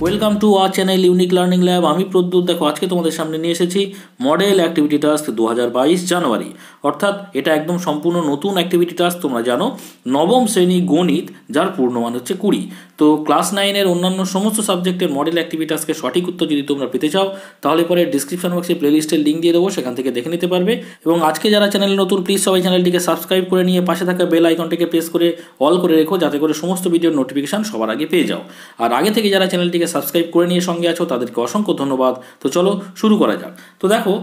Welcome to our channel unique learning lab. আমি প্রদ্যুৎ। দেখো আজকে তোমাদের সামনে নিয়ে এসেছি মডেল অ্যাক্টিভিটি টাস্ক 2022 জানুয়ারি, অর্থাৎ এটা একদম সম্পূর্ণ নতুন অ্যাক্টিভিটি টাস্ক। তোমরা জানো নবম শ্রেণী গণিত, যার পূর্ণমান হচ্ছে 20। তো ক্লাস 9-এর অন্যান্য সমস্ত সাবজেক্টের মডেল অ্যাক্টিভিটি টাস্কের সঠিক উত্তর যদি তোমরা পেতে চাও, তাহলে পরে ডিসক্রিপশন বক্সে প্লেলিস্টের লিঙ্ক দিয়ে দেবো, সেখান থেকে দেখে নিতে পারবে। এবং আজকে যারা চ্যানেলে নতুন, প্লিজ সবাই চ্যানেলটিকে সাবস্ক্রাইব করে নিয়ে পাশে থাকা বেল আইকনটিকে প্রেস করে অল করে রেখো, যাতে করে সমস্ত ভিডিওর নোটিফিকেশান সবার আগে পেয়ে যাও। আর আগে থেকে যারা চ্যানেলটিকে সাবস্ক্রাইব করে নিয়ে সঙ্গে আছো, তাদেরকে অসংখ্য ধন্যবাদ। তো চলো শুরু করা যাক। তো দেখো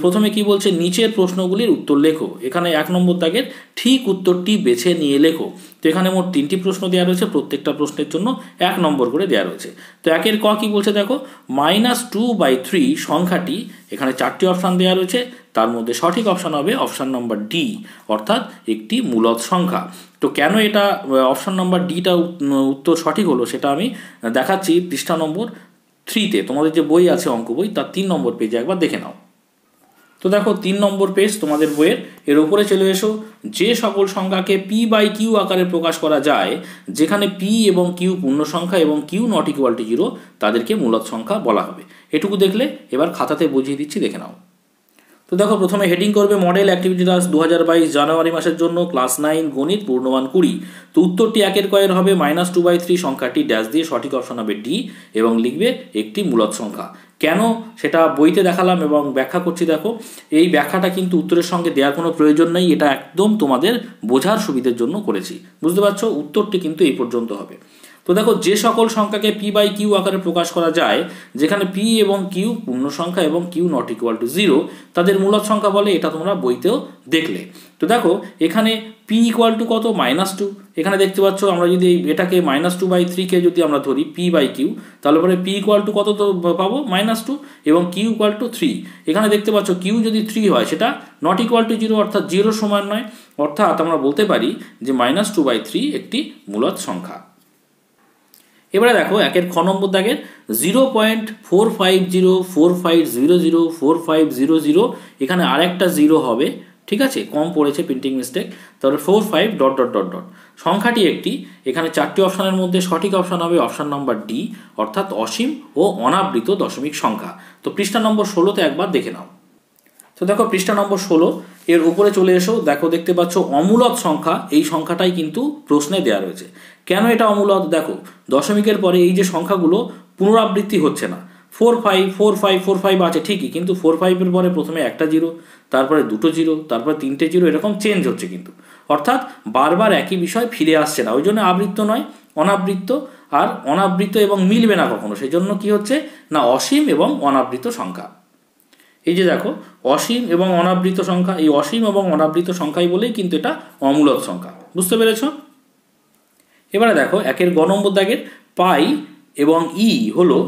প্রথমে কি বলছে, নিচের প্রশ্নগুলির উত্তর লেখো। এখানে 1 নম্বর দাগের ঠিক উত্তরটি বেছে নিয়ে লেখো। তো এখানে মোট 3টি প্রশ্ন দেওয়া রয়েছে, প্রত্যেকটা প্রশ্নের জন্য 1 নম্বর করে দেওয়া রয়েছে। তো 1-এর ক কি বলছে দেখো, -2/3 সংখ্যাটি, এখানে 4টি অপশান দেওয়া রয়েছে, তার মধ্যে সঠিক অপশান হবে অপশান নম্বর ডি, অর্থাৎ একটি মূলদ সংখ্যা। তো কেন এটা অপশান নম্বর ডিটা উত্তর সঠিক হলো, সেটা আমি দেখাচ্ছি পৃষ্ঠা নম্বর 3-তে। তোমাদের যে বই আছে অঙ্ক বই, তার 3 নম্বর পেজে একবার দেখে নাও। তো দেখো 3 নম্বর পেজ তোমাদের বইয়ের, এর উপরে চলে এসো। যে সকল সংখ্যাকে p/q আকারে প্রকাশ করা যায়, যেখানে p এবং q পূর্ণ সংখ্যা এবং q ≠ 0, তাদেরকে মূলদ সংখ্যা বলা হবে। এটুকু দেখলে এবার খাতাতে বুঝিয়ে দিচ্ছি, দেখে নাও। তো দেখো প্রথমে হেডিং করবে মডেল অ্যাক্টিভিটি টাস্ক 2022 জানুয়ারি মাসের জন্য ক্লাস 9 গণিত, পূর্ণমান 20। তো উত্তরটি 1-এর কয়ের হবে -2/3 সংখ্যাটি ড্যাশ দিয়ে, সঠিক অপশন হবে ডি, এবং লিখবে একটি মূলদ সংখ্যা। কেন সেটা বইতে দেখালাম এবং ব্যাখ্যা করছি। দেখো এই ব্যাখ্যাটা কিন্তু উত্তরের সঙ্গে দেওয়ার কোনো প্রয়োজন নেই, এটা একদম তোমাদের বোঝার সুবিধের জন্য করেছি, বুঝতে পারছো? উত্তরটি কিন্তু এই পর্যন্ত হবে। তো দেখো যে সকল সংখ্যাকে p/q আকারে প্রকাশ করা যায়, যেখানে p এবং q পূর্ণ সংখ্যা এবং q ≠ 0, তাদের মূলদ সংখ্যা বলে। এটা তোমরা বইতেও দেখলে। তো দেখো এখানে p = কত, -2। এখানে দেখতে পাচ্ছ, আমরা যদি এটাকে -2/3 কে যদি আমরা ধরি p/q, তাহলে পরে p = কত তো পাবো, -2, এবং q = 3। এখানে দেখতে পাচ্ছ q যদি 3 হয়, সেটা ≠ 0, অর্থাৎ 0 সমান নয়। অর্থাৎ আমরা বলতে পারি যে -2/3 একটি মূলদ সংখ্যা। এবারে দেখো 1-এর খ নম্বর দাগের 0.4504500450, এখানে আরেকটা 0 হবে, ঠিক আছে, কম পড়েছে, প্রিন্টিং মিস্টেক। তারপরে 45 ... সংখ্যাটি একটি, এখানে 4টি অপশানের মধ্যে সঠিক অপশান হবে অপশান নম্বর ডি, অর্থাৎ অসীম ও অনাবৃত দশমিক সংখ্যা। তো পৃষ্ঠা নম্বর 16-তে একবার দেখে নাও। তো দেখো পৃষ্ঠা নম্বর 16 এর উপরে চলে এসো। দেখো দেখতে পাচ্ছ অমূলদ সংখ্যা, এই সংখ্যাটাই কিন্তু প্রশ্নে দেওয়া রয়েছে। কেন এটা অমূলদ? দেখো দশমিকের পরে এই যে সংখ্যাগুলো পুনরাবৃত্তি হচ্ছে না। 45 আছে ঠিকই, কিন্তু 45-এর পরে প্রথমে একটা 0, তারপরে দুটো 0, তারপরে 3টে 0, এরকম চেঞ্জ হচ্ছে কিন্তু, অর্থাৎ বারবার একই বিষয় ফিরে আসছে না। ওই জন্য আবৃত্ত নয়, অনাবৃত্ত। আর অনাবৃত্ত এবং মিলবে না কখনো, সেই জন্য কি হচ্ছে না, অসীম এবং অনাবৃত সংখ্যা। এই যে দেখো অসীম এবং অনাবৃত সংখ্যা, এই অসীম এবং অনাবৃত সংখ্যাই বলেই কিন্তু এটা অমূলদ সংখ্যা, বুঝতে পেরেছ? এবারে দেখো 1-এর গ নম্বর দাগের পাই এবং ই হলো,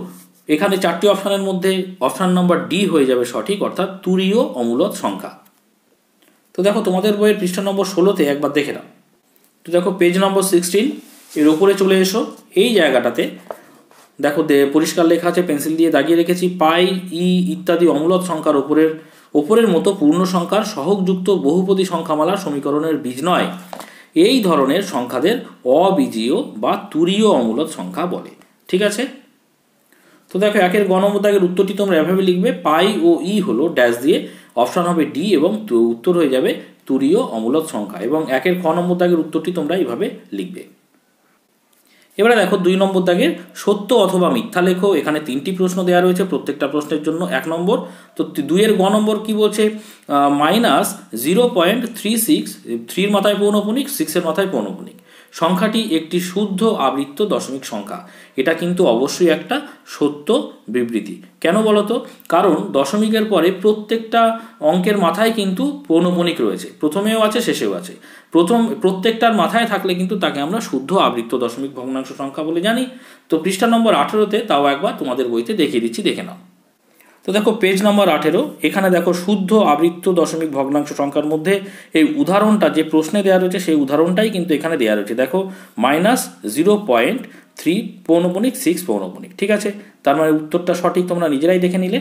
এখানে 4টি অপশানের মধ্যে অপশান নম্বর ডি হয়ে যাবে সঠিক, অর্থাৎ তুরীয় অমূলদ সংখ্যা। তো দেখো তোমাদের বইয়ের পৃষ্ঠা নম্বর 16-তে একবার দেখে নাও। তো দেখো পেজ নম্বর 16 এর উপরে চলে এসো। এই জায়গাটাতে দেখো পরিষ্কার লেখা আছে, পেন্সিল দিয়ে দাগিয়ে রেখেছি, পাই, ই ইত্যাদি অমূলদ সংখ্যার ওপরের মতো পূর্ণ সংখ্যার সহগযুক্ত বহুপদী সংখ্যামালার সমীকরণের বীজ নয়। এই ধরনের সংখ্যাদের অবীজীয় বা তুরীয় অমূলদ সংখ্যা বলে, ঠিক আছে? তো দেখো 1-এর গ নম্বর দাগের উত্তরটি তোমরা এভাবে লিখবে, পাই ও ই হলো ড্যাশ দিয়ে, অপশান হবে ডি, এবং উত্তর হয়ে যাবে তুরীয় অমূলদ সংখ্যা। এবং 1-এর খ নম্বর দাগের উত্তরটি তোমরা এইভাবে লিখবে। এবারে দেখো 2 নম্বর দাগের সত্য অথবা মিথ্যা লেখো। এখানে 3টি প্রশ্ন দেওয়া রয়েছে, প্রত্যেকটা প্রশ্নের জন্য 1 নম্বর। তো 2-এর গ নম্বর কি বলছে, -0.36, 3-এর মাথায় পৌনঃপুনিক, 6-এর মাথায় পৌনঃপুনিক সংখ্যাটি একটি শুদ্ধ আবৃত্ত দশমিক সংখ্যা। এটা কিন্তু অবশ্যই একটা সত্য বিবৃতি। কেন বলতো? কারণ দশমিকের পরে প্রত্যেকটা অঙ্কের মাথায় কিন্তু পৌনঃপুনিক রয়েছে, প্রথমেও আছে শেষেও আছে। প্রত্যেকটার মাথায় থাকলে কিন্তু তাকে আমরা শুদ্ধ আবৃত্ত দশমিক ভগ্নাংশ সংখ্যা বলে জানি। তো পৃষ্ঠা নম্বর 18-তে তাও একবার তোমাদের বইতে দেখিয়ে দিচ্ছি, দেখে নাও। তো দেখো পেজ নম্বর 18, এখানে দেখো শুদ্ধ আবৃত্ত দশমিক ভগ্নাংশ সংখ্যার মধ্যে এই উদাহরণটা যে প্রশ্নে দেওয়া রয়েছে, সেই উদাহরণটাই কিন্তু এখানে দেওয়া রয়েছে। দেখো -0.3 ঠিক আছে? তার মানে উত্তরটা সঠিক, তোমরা নিজেরাই দেখে নিলে।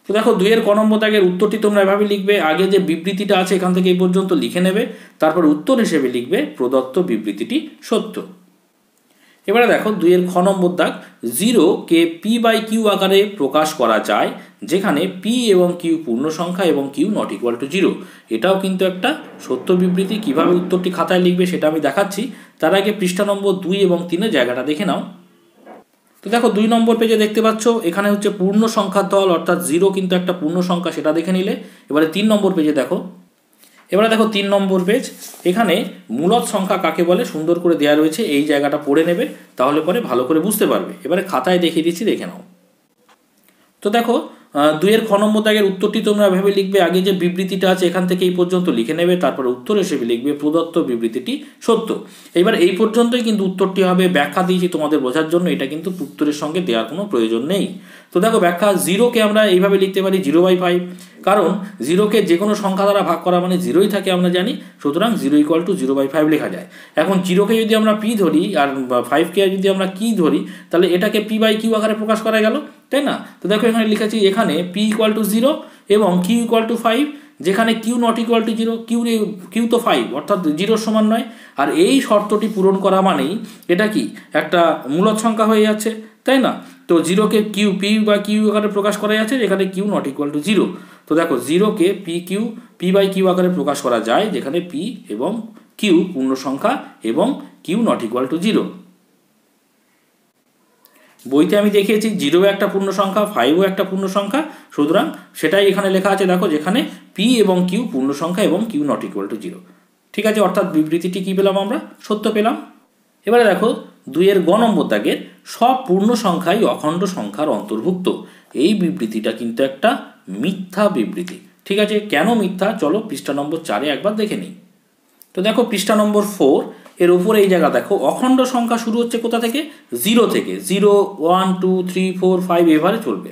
তো দেখো 2-এর ক নম্বর দাগের উত্তরটি তোমরা এভাবে লিখবে, আগে যে বিবৃতিটা আছে এখান থেকে এই পর্যন্ত লিখে নেবে, তারপর উত্তর হিসেবে লিখবে প্রদত্ত বিবৃতিটি সত্য। এবারে দেখো 2 খ নম্বর দাগ, 0কে পি বাই কিউ আকারে প্রকাশ করা যায় যেখানে পি এবং কিউ পূর্ণ সংখ্যা এবং কিউ নট ইকুয়াল টু 0। এটাও কিন্তু একটা সত্য বিবৃতি। কিভাবে উত্তরটি খাতায় লিখবে সেটা আমি দেখাচ্ছি। তার আগে পৃষ্ঠা নম্বর 2 এবং 3 জায়গাটা দেখে নাও। তো দেখো 2 নম্বর পেজে দেখতে পাচ্ছ এখানে হচ্ছে পূর্ণ সংখ্যার দল, অর্থাৎ 0 কিন্তু একটা পূর্ণ সংখ্যা, সেটা দেখে নিলে। এবারে 3 নম্বর পেজে দেখো, এবারে দেখো 3 নম্বর পেজ, এখানে মূলদ সংখ্যা কাকে বলে সুন্দর করে দেওয়া রয়েছে। এই জায়গাটা পড়ে নেবে, তাহলে পরে ভালো করে বুঝতে পারবে। এবারে খাতায় দেখিয়ে দিচ্ছি, দেখে নাও। তো দেখো 2 খ নম্বর দাগের উত্তরটি তোমরা ভেবে লিখবে। আগে যে বিবৃতিটা আছে এখান থেকে এই পর্যন্ত লিখে নেবে, তারপর উত্তর হিসেবে লিখবে প্রদত্ত বিবৃতিটি সত্য। এবার এই পর্যন্তই কিন্তু উত্তরটি হবে। ব্যাখ্যা দিয়েছি তোমাদের বোঝার জন্য, এটা কিন্তু উত্তরের সঙ্গে দেওয়ার কোনো প্রয়োজন নেই। তো দেখো ব্যাখ্যা, 0কে আমরা এইভাবে লিখতে পারি 0/5, কারণ 0কে যে কোনো সংখ্যা দ্বারা ভাগ করা মানে 0ই থাকে আমরা জানি, সুতরাং 0 ইকুয়াল টু 0/5 লেখা যায়। এখন 0কে যদি আমরা পি ধরি আর 5কে যদি আমরা কি ধরি, তাহলে এটাকে পি বাই কিউ আকারে প্রকাশ করা গেল, তাই না? তো দেখো এখানে লিখেছি, এখানে পি ইকুয়াল টু 0 এবং কিউ ইকুয়াল টু 5, যেখানে Q not equal to 0, Q তো 5 অর্থাৎ 0 সমান নয়। আর এই শর্তটি পূরণ করা মানেই এটা কি একটা মূলদ সংখ্যা হয়ে যাচ্ছে, তাই না? তো 0কে কিউ পি বা কিউ আকারে প্রকাশ করা যাচ্ছে, যেখানে কিউ নট ইকুয়াল টু 0। তো দেখো 0কে পি বাই কিউ আকারে প্রকাশ করা যায় যেখানে পি এবং কিউ পূর্ণ সংখ্যা এবং কিউ নট ইকুয়াল টু 0। বইতে আমি দেখিয়েছি 0 একটা পূর্ণ সংখ্যা, 5ও একটা পূর্ণ সংখ্যা, সুতরাং সেটাই এখানে লেখা আছে। দেখো যেখানে পি এবং কিউ পূর্ণ সংখ্যা এবং কিউ নট ইকুয়াল টু 0। ঠিক আছে, অর্থাৎ বিবৃতিটি কি পেলাম আমরা? সত্য পেলাম। এবারে দেখো 2 গ নম্বর দাগের, সব পূর্ণ সংখ্যাই অখণ্ড সংখ্যার অন্তর্ভুক্ত। এই বিবৃতিটা কিন্তু একটা মিথ্যা বিবৃতি। ঠিক আছে, কেন মিথ্যা চলো পৃষ্ঠা নম্বর 4 একবার দেখে নিই। তো দেখো পৃষ্ঠা নম্বর 4 এর উপরে এই জায়গা দেখো, অখণ্ড সংখ্যা শুরু হচ্ছে কোথা থেকে? 0 থেকে। 0, 1, 2, 3, 4, 5 এভাবে চলবে।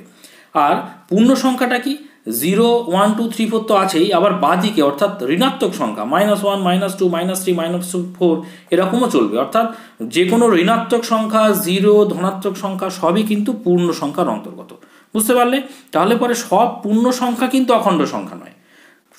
আর পূর্ণ সংখ্যাটা কি? 0, 1, 2, 3, 4 তো আছেই, আবার বাঁদিকে অর্থাৎ ঋণাত্মক সংখ্যা -1, -2, -3, -4 এরকমও চলবে। অর্থাৎ যে কোনো ঋণাত্মক সংখ্যা, 0 ধনাত্মক সংখ্যা সবই কিন্তু পূর্ণ সংখ্যার অন্তর্গত। বুঝতে পারলে? তাহলে পরে সব পূর্ণ সংখ্যা কিন্তু অখণ্ড সংখ্যা নয়।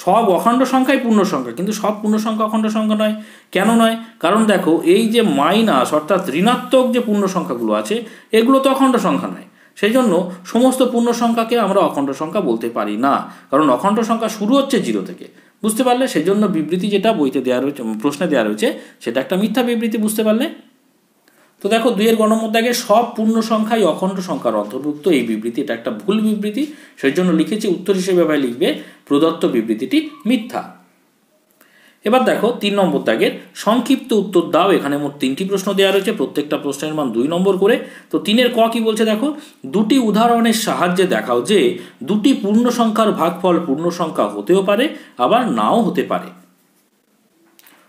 সব অখণ্ড সংখ্যাই পূর্ণ সংখ্যা, কিন্তু সব পূর্ণ সংখ্যা অখণ্ড সংখ্যা নয়। কেন নয়? কারণ দেখো এই যে মাইনাস অর্থাৎ ঋণাত্মক যে পূর্ণ সংখ্যাগুলো আছে এগুলো তো অখণ্ড সংখ্যা নয়। সেই জন্য সমস্ত পূর্ণ সংখ্যাকে আমরা অখণ্ড সংখ্যা বলতে পারি না, কারণ অখণ্ড সংখ্যা শুরু হচ্ছে 0 থেকে। বুঝতে পারলে? সেই জন্য বিবৃতি যেটা বইতে দেওয়া রয়েছে, প্রশ্নে দেওয়া রয়েছে, সেটা একটা মিথ্যা বিবৃতি। বুঝতে পারলে? তো দেখো 2 গ নম্বর দাগে, সব পূর্ণ সংখ্যাই অখণ্ড সংখ্যার অন্তর্ভুক্ত। এই বিবৃতি এটা একটা ভুল বিবৃতি, সেই জন্য লিখেছি উত্তর হিসেবে ভাই লিখবে প্রদত্ত বিবৃতিটি মিথ্যা। এবার দেখো 3 নম্বর দাগের, সংক্ষিপ্ত উত্তর দাও। এখানে মোট 3টি প্রশ্ন দেওয়া রয়েছে, প্রত্যেকটা প্রশ্নের মান 2 নম্বর করে। তো 3 ক কি বলছে দেখো, 2টি উদাহরণের সাহায্যে দেখাও যে 2টি পূর্ণ সংখ্যার ভাগফল পূর্ণ সংখ্যা হতেও পারে আবার নাও হতে পারে।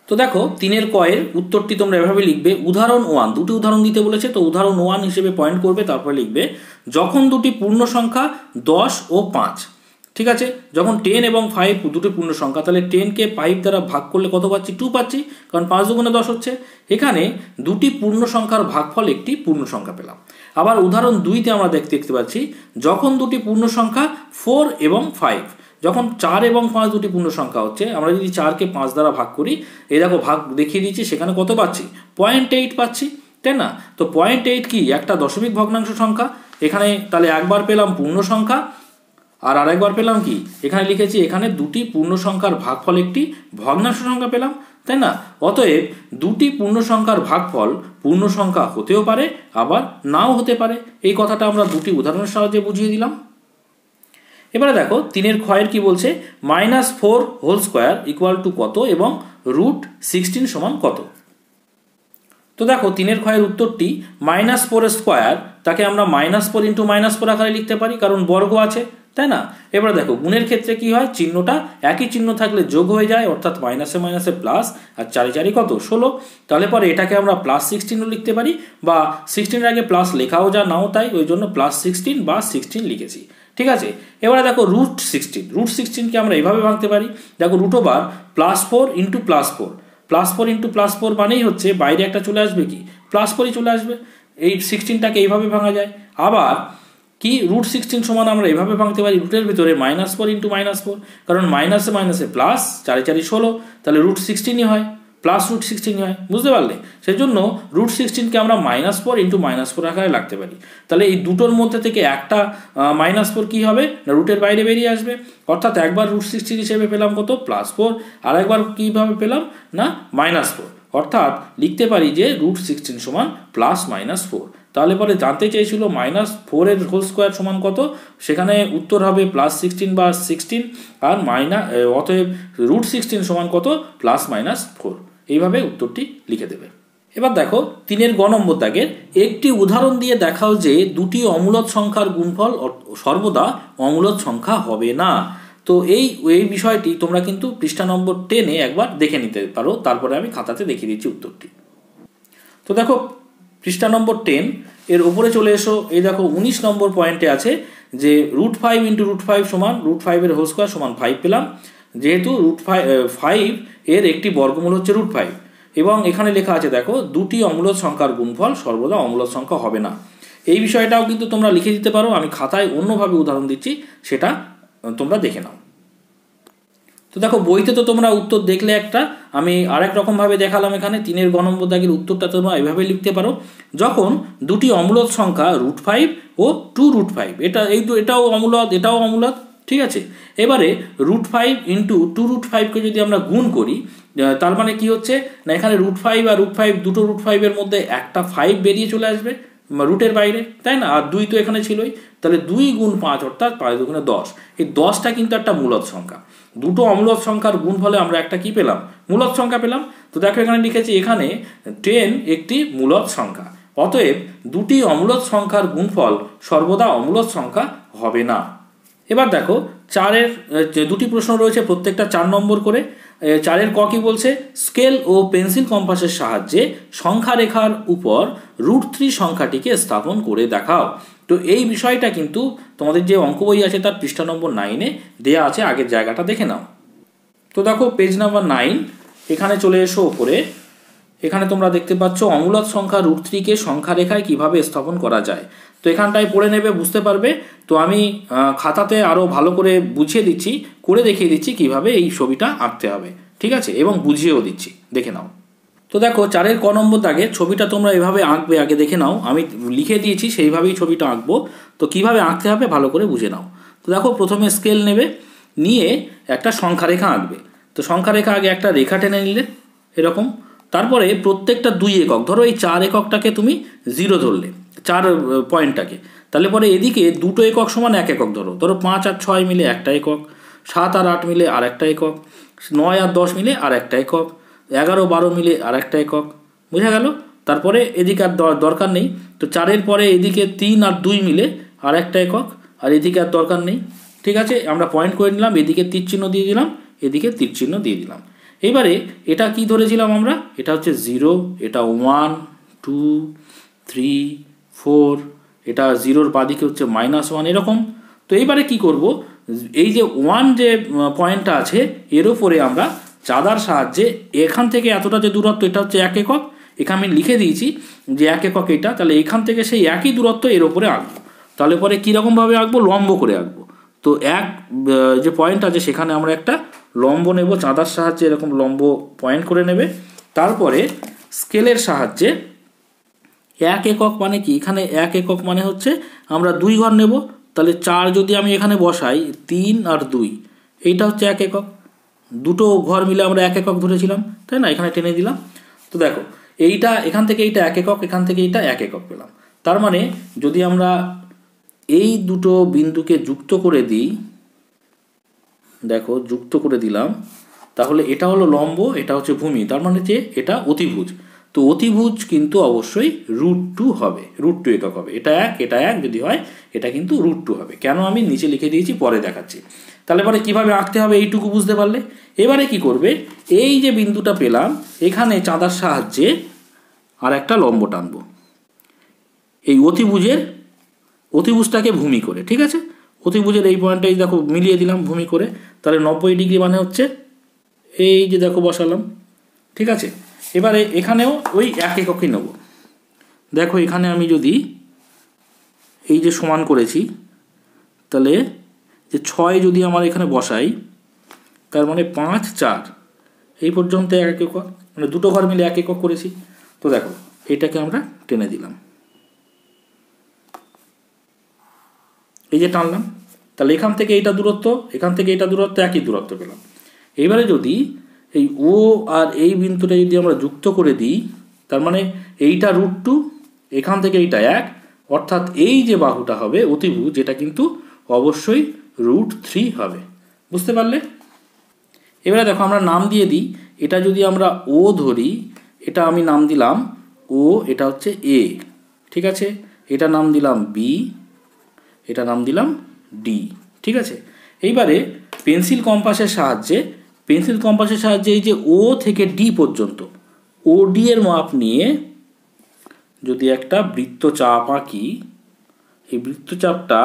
তো দেখো 3 ক এর উত্তরটি তোমরা এভাবে লিখবে, উদাহরণ 1, 2টি উদাহরণ দিতে বলেছে, তো উদাহরণ 1 হিসেবে পয়েন্ট করবে, তারপরে লিখবে যখন 2টি পূর্ণ সংখ্যা 10 ও 5। ঠিক আছে, যখন 10 এবং 5 দুটো পূর্ণ সংখ্যা, তাহলে 10কে 5 দ্বারা ভাগ করলে কত পাচ্ছি? 2 পাচ্ছি, কারণ 5 দুগুণে 10 হচ্ছে। এখানে 2টি পূর্ণ সংখ্যার ভাগফল একটি পূর্ণ সংখ্যা পেলাম। আবার উদাহরণ 2তে আমরা দেখতে পাচ্ছি যখন 2টি পূর্ণ সংখ্যা 4 এবং 5, যখন 4 এবং 5 দুটি পূর্ণ সংখ্যা হচ্ছে, আমরা যদি 4কে 5 দ্বারা ভাগ করি, এই দেখো ভাগ দেখিয়ে দিচ্ছি, সেখানে কত পাচ্ছি? 0.8 পাচ্ছি, তাই না? তো 0.8 কি? একটা দশমিক ভগ্নাংশ সংখ্যা। এখানে তাহলে একবার পেলাম পূর্ণ সংখ্যা, আর আরেকবার পেলাম কি? এখানে লিখেছি এখানে 2টি পূর্ণ সংখ্যার ভাগফল একটি ভগ্নাংশ সংখ্যা পেলাম, তাই না? অতএব 2টি পূর্ণ সংখ্যার ভাগফল পূর্ণ সংখ্যা হতেও পারে আবার নাও হতে পারে। এই কথাটা আমরা 2টি উদাহরণের সাহায্যে বুঝিয়ে দিলাম। এবারে দেখো 3 খ এর কি বলছে, -4 হোল স্কোয়ার ইকুয়াল টু কত এবং √16 সমান কত। তো দেখো 3 খ এর উত্তরটি -4 স্কোয়ার, তাকে আমরা -4 × -4 আকারে লিখতে পারি, কারণ বর্গ আছে, তাই না? এবারে দেখো গুণের ক্ষেত্রে কি হয়, চিহ্নটা একই চিহ্ন থাকলে যোগ হয়ে যায়, অর্থাৎ মাইনাসে মাইনাসে প্লাস, আর 4 4 কত? 16। তাহলে পরে এটাকে আমরা +16ও লিখতে পারি, বা 16 এর আগে প্লাস লেখাও যা নাও তাই, ওই জন্য +16 বা 16 লিখেছি। ঠিক আছে, এবারে দেখো √16কে আমরা এভাবে ভাঙতে পারি। দেখো √+4 × +4, +4 × +4 মানেই হচ্ছে বাইরে একটা চলে আসবে কি? +4ই চলে আসবে। এই 16টাকে এইভাবে ভাঙা যায়। আবার কি √16 সমান আমরা এভাবে ভাঙতে পারি, রুটের ভিতরে -4 × -4, কারণ মাইনাসে মাইনাসে প্লাস, 4 4 16, তাহলে √16ই হয়। +√16 হয়, বুঝতে পারলে? সেই জন্য √16কে আমরা -4 × -4 আকারে রাখতে পারি। তাহলে এই দুটোর মধ্যে থেকে একটা -4 কী হবে না রুটের বাইরে বেরিয়ে আসবে, অর্থাৎ একবার √16 হিসেবে পেলাম কত +4, আর একবার কীভাবে পেলাম না -4, অর্থাৎ লিখতে পারি যে √16 সমান +-4। তাহলে পরে জানতে চেয়েছিল -4 এর হোল স্কোয়ার সমান কত, সেখানে উত্তর হবে +16 বা 16, আর অতএব √16 সমান কত +-4। এইভাবে উত্তরটি লিখে দেবে। এবার দেখো 3 গ নম্বর দাগের একটি উদাহরণ দিয়ে দেখাও যে দুটি অমূলদ সংখ্যার গুণফল সর্বদা অমূলদ সংখ্যা হবে না। তো এই বিষয়টি তোমরা কিন্তু পৃষ্ঠা নম্বর 10-এ একবার দেখে নিতে পারো, তারপরে আমি খাতাতে দেখিয়ে দিচ্ছি উত্তরটি। তো দেখো পৃষ্ঠা নম্বর 10 এর উপরে চলে এসো, এই দেখো 19 নম্বর পয়েন্টে আছে যে √5 × √5 সমান √5 এর হোল স্কোয়ার সমান 5 পেলাম, যেহেতু √5 এর একটি বর্গমূল হচ্ছে √5, এবং এখানে লেখা আছে দেখো দুটি অমূলদ সংখ্যার গুণফল সর্বদা অমূলদ সংখ্যা হবে না। এই বিষয়টাও কিন্তু তোমরা লিখে দিতে পারো, আমি খাতায় অন্যভাবে উদাহরণ দিচ্ছি, সেটা তোমরা দেখে নাও। তো দেখো বইতে তো তোমরা উত্তর দেখলে একটা, আমি আরেক রকমভাবে দেখালাম এখানে। 3 গ নম্বর দাগের উত্তরটা তোমরা এভাবে লিখতে পারো, যখন দুটি অমূলদ সংখ্যা √5 ও 2√5, এটাও অমূলদ এটাও অমূলদ, ঠিক আছে। এবারে √5 × 2√5কে যদি আমরা গুণ করি, তার মানে কি হচ্ছে না এখানে √5 আর √5 দুটো √5 এর মধ্যে একটা 5 বেরিয়ে চলে আসবে রুটের বাইরে, তাই না? আর 2 তো এখানে ছিলই, তাহলে 2 × 5 অর্থাৎ 5 × 10। এই 10টা কিন্তু একটা মূলদ সংখ্যা। দুটো অমূলদ সংখ্যার গুণ ফলে আমরা একটা কি পেলাম, মূলদ সংখ্যা পেলাম। তো দেখো এখানে লিখেছি এখানে 10 একটি মূলদ সংখ্যা, অতএব দুটি অমূলদ সংখ্যার গুণফল সর্বদা অমূলদ সংখ্যা হবে না। এবার দেখো 4-এর দুটি প্রশ্ন রয়েছে, প্রত্যেকটা 4 নম্বর করে। 4-এর ক কি বলছে, স্কেল ও পেন্সিল কম্পাসের সাহায্যে সংখ্যা রেখার উপর √3 সংখ্যাটিকে স্থাপন করে দেখাও। তো এই বিষয়টা কিন্তু তোমাদের যে অঙ্ক বই আছে তার পৃষ্ঠা নম্বর 9-এ দেওয়া আছে, আগের জায়গাটা দেখে নাও। তো দেখো পেজ নাম্বার 9, এখানে চলে এসো ওপরে। এখানে তোমরা দেখতে পাচ্ছ অমূলদ সংখ্যা √3কে সংখ্যা রেখায় কিভাবে স্থাপন করা যায়। তো এখানটায় পড়ে নেবে, বুঝতে পারবে। তো আমি খাতাতে আরও ভালো করে বুঝিয়ে দিচ্ছি, করে দেখিয়ে দিচ্ছি কিভাবে এই ছবিটা আঁকতে হবে, ঠিক আছে, এবং বুঝিয়েও দিচ্ছি, দেখে নাও। তো দেখো 4-এর ক নম্বর দাগে ছবিটা তোমরা এভাবে আঁকবে, আগে দেখে নাও, আমি লিখে দিয়েছি সেইভাবেই ছবিটা আঁকবো। তো কিভাবে আঁকতে হবে ভালো করে বুঝে নাও। তো দেখো প্রথমে স্কেল নেবে, নিয়ে একটা সংখ্যা রেখা আঁকবে। তো সংখ্যা রেখা আগে একটা রেখা টেনে নিলে এরকম, তারপরে প্রত্যেকটা 2 একক, ধরো এই 4 এককটাকে তুমি 0 ধরলে, 4 পয়েন্টটাকে, তাহলে পরে এদিকে 2 একক সমান 1 একক ধরো 5 আর 6 মিলে একটা একক, 7 আর 8 মিলে আর একটা একক, 9 আর 10 মিলে আর একটা একক, 11 12 মিলে আর একটা একক, বোঝা গেল? তারপরে এদিকে আর দরকার নেই। তো 4-এর পরে এদিকে 3 আর 2 মিলে আর একটা একক, আর এদিকে আর দরকার নেই, ঠিক আছে। আমরা পয়েন্ট করে নিলাম, এদিকে তীর চিহ্ন দিয়ে দিলাম, এদিকে তীর চিহ্ন দিয়ে দিলাম। এবারে এটা কি ধরেছিলাম আমরা, এটা হচ্ছে 0, এটা 1 2 3 4, এটা 0-র বাদিকে হচ্ছে -1 এরকম। তো এইবারে কি করব, এই যে 1 যে পয়েন্টটা আছে এর উপরে আমরা চাঁদার সাহায্যে এখান থেকে এতটা যে দূরত্ব, এটা হচ্ছে 1 একক, এখানে আমি লিখে দিয়েছি যে 1 একক এটা, তাহলে এখান থেকে সেই একই দূরত্ব এর উপরে আঁকবো। তাহলে পরে কীরকমভাবে আঁকবো, লম্ব করে আঁকবো। তো যে পয়েন্ট আছে সেখানে আমরা একটা লম্ব নেব, চাঁদার সাহায্যে এরকম লম্ব পয়েন্ট করে নেবে। তারপরে স্কেলের সাহায্যে 1 একক মানে কি, এখানে 1 একক মানে হচ্ছে আমরা 2 ঘর নেব। তাহলে 4 যদি আমি এখানে বসাই, 3 আর 2, এইটা হচ্ছে 1 একক, দুটো ঘর মিলে আমরা 1 একক ধরেছিলাম, তাই না, এখানে টেনে দিলাম। তো দেখো এইটা এখান থেকে এইটা 1 একক, এখান থেকে এইটা 1 একক পেলাম। তার মানে যদি আমরা এই দুটো বিন্দুকে যুক্ত করে দিই, দেখো যুক্ত করে দিলাম, তাহলে এটা হলো লম্ব, এটা হচ্ছে ভূমি, তার মানে যে এটা অতিভুজ। তো অতিভুজ কিন্তু অবশ্যই √2 হবে, √2 একক হবে। এটা 1 এটা 1 যদি হয়, এটা কিন্তু √2 হবে। কেন আমি নিচে লিখে দিয়েছি, পরে দেখাচ্ছি। তাহলে পরে কীভাবে আঁকতে হবে এইটুকু বুঝতে পারলে। এবারে কি করবে, এই যে বিন্দুটা পেলাম এখানে চাঁদার সাহায্যে আর একটা লম্ব টানবো, এই অতিভুজটাকে ভূমি করে, ঠিক আছে। অতিভুজের এই পয়েন্টটাই দেখো মিলিয়ে দিলাম ভূমি করে, তাহলে 90 ডিগ্রি মানে হচ্ছে এই যে দেখো বসালাম, ঠিক আছে। এবারে এখানেও ওই 1 এককই নেব। দেখো এখানে আমি যদি এই যে সমান করেছি, তাহলে যে 6 যদি আমার এখানে বসাই, তার মানে 5 4 এই পর্যন্ত 1 একক, মানে দুটো ঘর মিলে 1 একক করেছি। তো দেখো এটাকে আমরা টেনে দিলাম, এই যে টানলাম, তাহলে এখান থেকে এইটা দূরত্ব, এখান থেকে এইটা দূরত্ব, একই দূরত্ব পেলাম। এইবারে যদি এই ও আর এই বিন্দুটা যদি আমরা যুক্ত করে দিই, তার মানে এইটা √2, এখান থেকে এইটা 1, অর্থাৎ এই যে বাহুটা হবে অতিভুজ, এটা কিন্তু অবশ্যই √3 হবে। বুঝতে পারলে? এবারে দেখো আমরা নাম দিয়ে দিই। এটা যদি আমরা ও ধরি, এটা আমি নাম দিলাম ও, এটা হচ্ছে এ, ঠিক আছে। এটা নাম দিলাম বি, এটা নাম দিলাম ডি, ঠিক আছে। এইবারে পেন্সিল কম্পাসের সাহায্যে এই যে ও থেকে ডি পর্যন্ত ও ডি এর মাপ নিয়ে যদি একটা বৃত্তচাপ আঁকি, এই বৃত্তচাপটা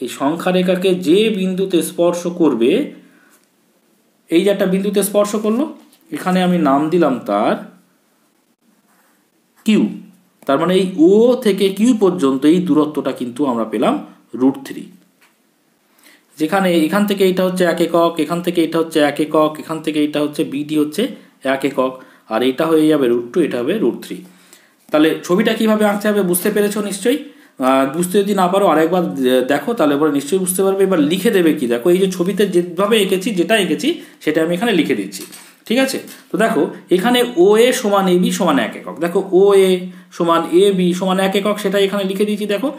এই সংখ্যা রেখাকে যে বিন্দুতে স্পর্শ করবে, এই যে একটা বিন্দুতে স্পর্শ করলো, এখানে আমি নাম দিলাম তার কিউ। তার মানে এই ও থেকে কিউ পর্যন্ত এই দূরত্বটা কিন্তু আমরা পেলাম √3। যেখানে এখান থেকে এটা হচ্ছে 1 একক, এখান থেকে এটা হচ্ছে 1 একক, এখান থেকে এটা হচ্ছে বিডি হচ্ছে 1 একক, আর এটা হয়ে যাবে √2, এটা হবে √3। তাহলে ছবিটা কিভাবে আঁকতে হবে বুঝতে পেরেছো নিশ্চয়ই। বুঝতে যদি না পারো আরেকবার দেখো, তাহলে এবার নিশ্চয়ই বুঝতে পারবে। এবার লিখে দেবে কি, দেখো এই যে ছবিতে যেভাবে এঁকেছি, যেটা এঁকেছি সেটা আমি এখানে লিখে দিচ্ছি, ঠিক আছে। তো দেখো এখানে ও এ সমান এ বি সমান 1 একক, দেখো ও এ সমান এ বি সমান 1 একক, সেটা এখানে লিখে দিয়েছি দেখো।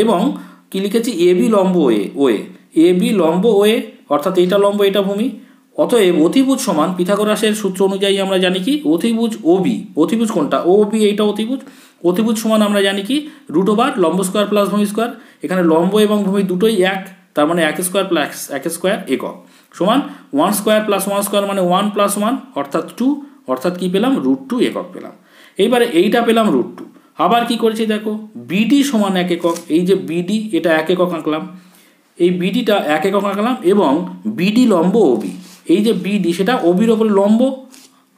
এবং কি লিখেছি, এ বি লম্ব ও এ বি লম্ব ও এ, অর্থাৎ এইটা লম্ব এটা ভূমি। অতএব অতিভুজ সমান পিথাগোরাসের সূত্র অনুযায়ী আমরা জানি কি, অতিভুজ ও বি, অতিভুজ কোনটা, ও বি, এইটা অতিভুজ সমান আমরা জানি কি √, লম্ব স্কোয়ার প্লাস ভূমি স্কোয়ার। এখানে লম্ব এবং ভূমি দুটোই 1, তার মানে 1 স্কোয়ার প্লাস 1 স্কোয়ার একক সমান 1 স্কোয়ার প্লাস 1 স্কোয়ার মানে 1 প্লাস 1 অর্থাৎ 2, অর্থাৎ কি পেলাম, √2 একক পেলাম। এইবারে এইটা পেলাম √2। আবার কি করেছি দেখো, বিডি সমান 1 একক, এই যে বিডি এটা 1 একক আঁকলাম, এই বিডিটা 1 একক আঁকলাম, এবং বিডি লম্ব ওবি, এই যে বিডি সেটা ওবির ওপরে লম্ব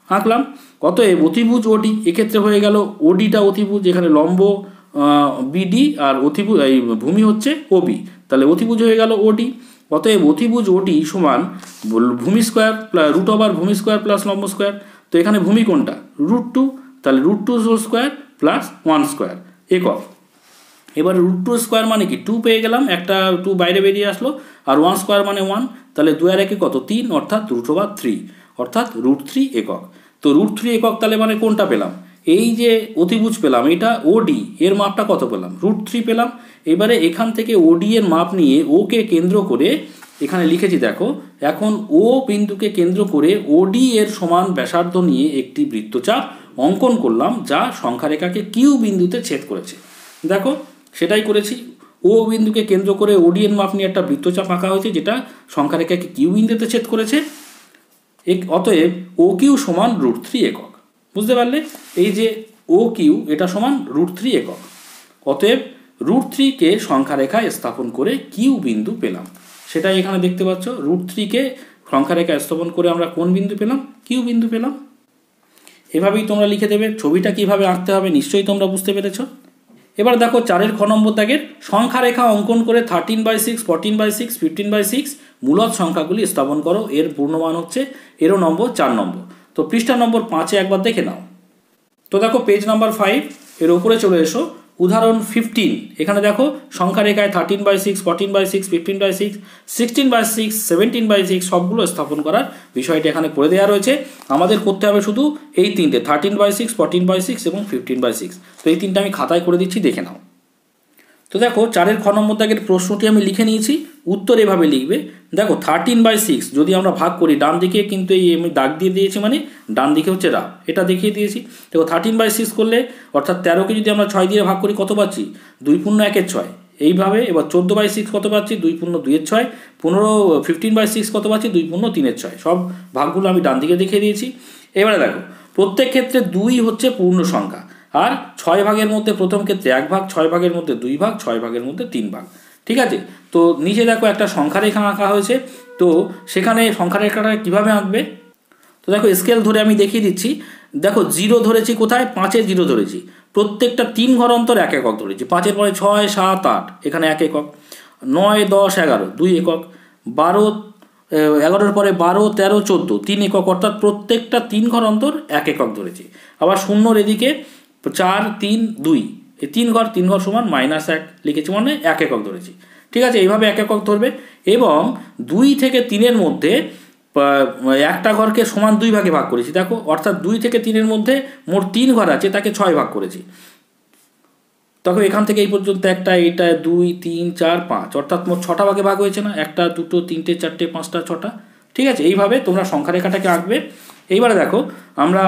আঁকলাম। অতএব অতিভুজ ওডি, এক্ষেত্রে হয়ে গেল ওডিটা অতিভুজ, এখানে লম্ব বিডি আর অতিভুজ এই ভূমি হচ্ছে ওবি, তাহলে অতিভুজ হয়ে গেল ওডি। অতএব অতিভুজ ওডি সমান ভূমি স্কোয়ার √, ভূমি স্কোয়ার প্লাস লম্ব স্কোয়ার। তো এখানে ভূমি কোনটা, √2, তাহলে √2 স্কোয়ার প্লাস 1 স্কোয়ার একক। এবার √2 স্কোয়ার মানে কি 2 পেয়ে গেলাম, একটা 2 বাইরে বেরিয়ে আসলো, আর 1 স্কোয়ার মানে 1, তাহলে 2 আর 1 কত 3, অর্থাৎ √3, অর্থাৎ √3 একক। তো √3 একক তাহলে মানে কোনটা পেলাম, এই যে অতিভুজ পেলাম, এটা ওডি এর মাপটা কত পেলাম, √3 পেলাম। এবারে এখান থেকে ওডি এর মাপ নিয়ে ওকে কেন্দ্র করে এখানে লিখেছি দেখো, এখন ও বিন্দুকে কেন্দ্র করে ওডি এর সমান ব্যাসার্ধ নিয়ে একটি বৃত্তচাপ অঙ্কন করলাম, যা সংখ্যারেখাকে কিউ বিন্দুতে ছেদ করেছে। দেখো সেটাই করেছি, ও বিন্দুকে কেন্দ্র করে ওডি এর মাপ নিয়ে একটা বৃত্তচাপ আঁকা হয়েছে, যেটা সংখ্যারেখাকে কিউ বিন্দুতে ছেদ করেছে। অতএব ও কিউ সমান √3 একক। বুঝতে পারলে, এই যে ও কিউ এটা সমান √3 একক। অতএব √3 কে সংখ্যারেখায় স্থাপন করে কিউ বিন্দু পেলাম, সেটাই এখানে দেখতে পাচ্ছ। √3 কে সংখ্যারেখায় স্থাপন করে আমরা কোন বিন্দু পেলাম, কিউ বিন্দু পেলাম। এভাবেই তোমরা লিখে দেবে। ছবিটা কিভাবে আঁকতে হবে নিশ্চয়ই তোমরা বুঝতে পেরেছ। এবার দেখো 4 খ নম্বর দাগের সংখ্যারেখা অঙ্কন করে 13/6, 14/6, 15/6 মূলদ সংখ্যাগুলি স্থাপন করো। এর পূর্ণমান হচ্ছে 13 নম্বর 4 নম্বর। তো পৃষ্ঠা নম্বর 5-এ একবার দেখে নাও। তো দেখো পেজ নাম্বার 5 এর উপরে চলে এসো, উদাহরণ 15। এখানে দেখো সংখ্যারেখায় 13/6, 14/6, 15/6, 16/6, 17/6 সবগুলো স্থাপন করার বিষয়টি এখানে করে দেওয়া রয়েছে। আমাদের করতে হবে শুধু এই তিনটে, 13/6, 14/6 এবং 15/6। তো এই তিনটে আমি খাতায় করে দিচ্ছি, দেখে নাও। তো দেখো 4 খ নম্বর দাগের প্রশ্নটি আমি লিখে নিয়েছি, উত্তর এভাবে লিখবে। দেখো 13/6 যদি আমরা ভাগ করি, ডান দিকে কিন্তু এই আমি দাগ দিয়ে দিয়েছি, মানে ডান দিকে হচ্ছে রাফ, এটা দেখিয়ে দিয়েছি। দেখো 13/6 করলে অর্থাৎ 13কে যদি আমরা 6 দিয়ে ভাগ করি কত পাচ্ছি, 2 × 1 = 6 এইভাবে। এবার 14/6 কত পাচ্ছি, 2 × 2 = 6। 15/6 কত পাচ্ছি, 2 × 3 = 6। সব ভাগগুলো আমি ডান দিকে দেখিয়ে দিয়েছি। এবারে দেখো প্রত্যেক ক্ষেত্রে 2 হচ্ছে পূর্ণ সংখ্যা, আর 6 ভাগের মধ্যে প্রথম ক্ষেত্রে 1 ভাগ, 6 ভাগের মধ্যে 2 ভাগ, 6 ভাগের মধ্যে 3 ভাগ। ঠিক আছে, তো নিচে দেখো একটা সংখ্যারেখা আঁকা হয়েছে। তো সেখানে সংখ্যারেখাটা কিভাবে আঁকবে, তো দেখো স্কেল ধরে আমি দেখিয়ে দিচ্ছি। দেখো 0 ধরেছি কোথায়, 5-এ 0 ধরেছি, প্রত্যেকটা 3 ঘর অন্তর 1 একক ধরেছি। 5-এর পরে 6, 7, 8 এখানে 1 একক, 9, 10, 11 2 একক, 12, 11-এর পরে 12, 13, 14 3 একক, অর্থাৎ প্রত্যেকটা 3 ঘর অন্তর 1 একক ধরেছি। আবার শূন্যর এদিকে 4, 3, 2 এই 3 ঘর সমান -1 লিখেছি, মানে 1 একক ধরেছি। ঠিক আছে, এইভাবে 1 একক ধরবে এবং 2 থেকে 3-এর মধ্যে একটা ঘরকে সমান 2 ভাগে ভাগ করেছি। দেখো, অর্থাৎ 2 থেকে 3-এর মধ্যে মোট 3 ঘর আছে, তাকে 6 ভাগ করেছি। তখন এখান থেকে এই পর্যন্ত একটা, এইটা 2, 3, 4, 5, অর্থাৎ মোট 6টা ভাগে ভাগ হয়েছে না, 1, 2, 3, 4, 5টা 6টা। ঠিক আছে, এইভাবে তোমরা সংখ্যা রেখাটাকে আঁকবে। এইবারে দেখো আমরা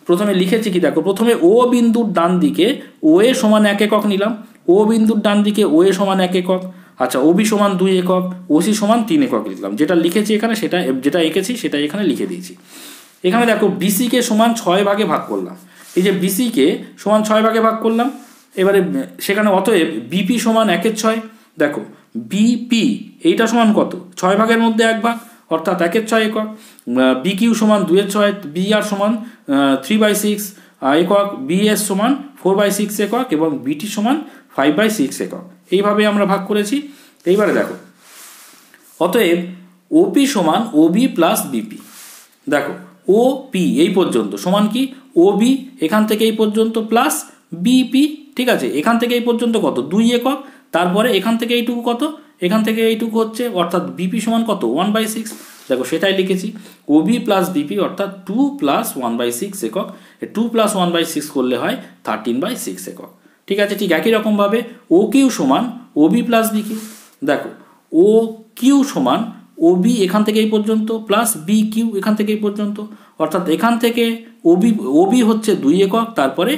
প্রথমে লিখেছি কি, দেখো প্রথমে ও বিন্দুর ডান দিকে ও এ সমান 1 একক নিলাম, ও বিন্দুর ডান দিকে ও এ সমান 1 একক। আচ্ছা, ওবি সমান 2 একক, ওসি সমান 3 একক লিখলাম। যেটা লিখেছি এখানে সেটা, যেটা এঁকেছি সেটা এখানে লিখে দিয়েছি। এখানে দেখো বিসিকে সমান 6 ভাগে ভাগ করলাম। এই যে বিসিকে সমান 6 ভাগে ভাগ করলাম, এবারে সেখানে অতএব বিপি সমান 1/6। দেখো বিপি এইটা সমান কত, 6 ভাগের মধ্যে 1 ভাগ, অর্থাৎ 1/6 একক। বিকিউ সমান 2/6, বিআর সমান 3/6 একক, বিএস সমান 4/6 একক এবং বিটি সমান 5/6 একক। এইভাবে আমরা ভাগ করেছি। এইবারে দেখো অতএব ওপি সমান ওবি প্লাস বিপি। দেখো ওপি এই পর্যন্ত সমান কি, ওবি এখান থেকে এই পর্যন্ত প্লাস বিপি। ঠিক আছে, এখান থেকে এই পর্যন্ত কত, 2 একক। তারপরে এখান থেকে এইটুকু কত, এখান থেকে এইটুকু হচ্ছে, অর্থাৎ বিপি সমান কত, 1/6। দেখো সেটাই লিখেছি, ওবি প্লাস বিপি অর্থাৎ 2 + 1/6 একক। 2 + 1/6 করলে হয় 13/6 একক। ঠিক আছে, ঠিক একই রকমভাবে ও কিউ সমান ওবি প্লাস বিকিউ। দেখো ও কিউ সমান ওবি এখান থেকে এই পর্যন্ত প্লাস বি কিউ এখান থেকে এই পর্যন্ত, অর্থাৎ এখান থেকে ওবি হচ্ছে 2 একক, তারপরে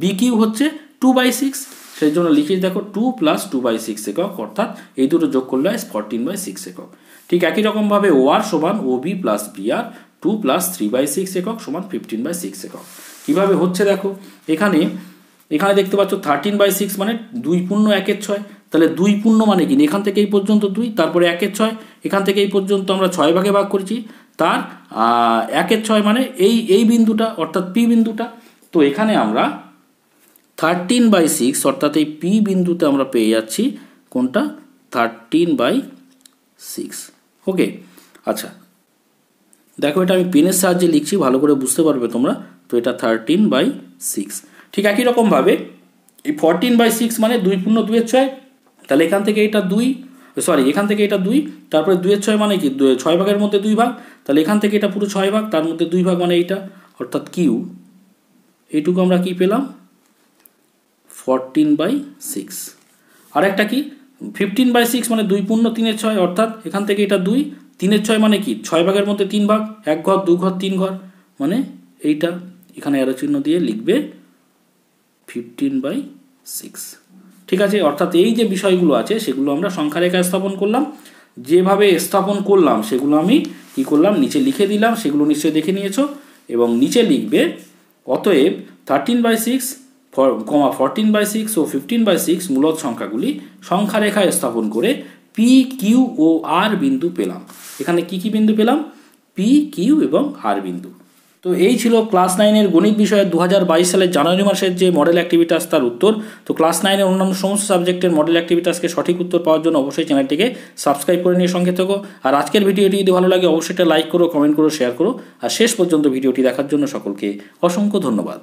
বি কিউ হচ্ছে 2/6। সেই জন্য লিখে দেখো 2 + 2/6 একক, অর্থাৎ এই দুটো যোগ করলে হয় 14/6 একক। ঠিক একই রকমভাবে ও আর সমান ওবি প্লাস বিআর 2 + 3/6 একক সমান 15/6 একক। কীভাবে হচ্ছে দেখো, এখানে দেখতে পাচ্ছ 13/6 মানে 2 পূর্ণ 1/6। তাহলে 2 পূর্ণ মানে কি, এখান থেকে এই পর্যন্ত 2, তারপরে 1/6, এখান থেকে এই পর্যন্ত আমরা 6 ভাগে ভাগ করেছি, তার 1/6 মানে এই বিন্দুটা, অর্থাৎ পি বিন্দুটা। তো এখানে আমরা 13/6 অর্থাৎ এই পি বিন্দুতে আমরা পেয়ে যাচ্ছি কোনটা, 13/6। ওকে, আচ্ছা দেখো এটা আমি পেনের সাহায্যে লিখছি, ভালো করে বুঝতে পারবে তোমরা। তো এটা 13/6। ঠিক একই রকমভাবে এই 14/6 মানে 2 পূর্ণ 2/6। তাহলে এখান থেকে এটা 2, এখান থেকে এটা 2, তারপরে 2/6 মানে কি, 6 ভাগের মধ্যে 2 ভাগ। তাহলে এখান থেকে এটা পুরো 6 ভাগ, তার মধ্যে 2 ভাগ মানে এইটা, অর্থাৎ কিউ। এইটুকু আমরা কি পেলাম, 14/6। আর একটা কি 15/6 মানে 2 পূর্ণ 3/6, অর্থাৎ এখান থেকে এটা 2, 3/6 মানে কি 6 ভাগের মধ্যে 3 ভাগ, 1 ঘর 2 ঘর 3 ঘর, মানে এইটা এখানে অ্যারো চিহ্ন দিয়ে লিখবে 15/6। ঠিক আছে, অর্থাৎ এই যে বিষয়গুলো আছে সেগুলো আমরা সংখ্যা রেখায় স্থাপন করলাম। যেভাবে স্থাপন করলাম সেগুলো আমি কি করলাম, নিচে লিখে দিলাম, সেগুলো নিশ্চয়ই দেখে নিয়েছো। এবং নিচে লিখবে অতএব 13/6, 14/6 ও 15/6 মূলদ সংখ্যাগুলি সংখ্যা রেখায় স্থাপন করে পি, কিউ ও আর বিন্দু পেলাম। এখানে কি কি বিন্দু পেলাম, পি, কিউ এবং আর বিন্দু। তো এই ছিল ক্লাস 9-এর গণিত বিষয়ের 2022 সালের জানুয়ারি মাসের যে মডেল অ্যাক্টিভিটাস তার উত্তর। তো ক্লাস 9-এর অন্যান্য সমস্ত সাবজেক্টের মডেল অ্যাক্টিভিটাসকে সঠিক উত্তর পাওয়ার জন্য অবশ্যই চ্যানেলটিকে সাবস্ক্রাইব করে নিয়ে সঙ্গে থেকো। আর আজকের ভিডিওটি যদি ভালো লাগে অবশ্যই একটা লাইক করো, কমেন্ট করো, শেয়ার করো। আর শেষ পর্যন্ত ভিডিওটি দেখার জন্য সকলকে অসংখ্য ধন্যবাদ।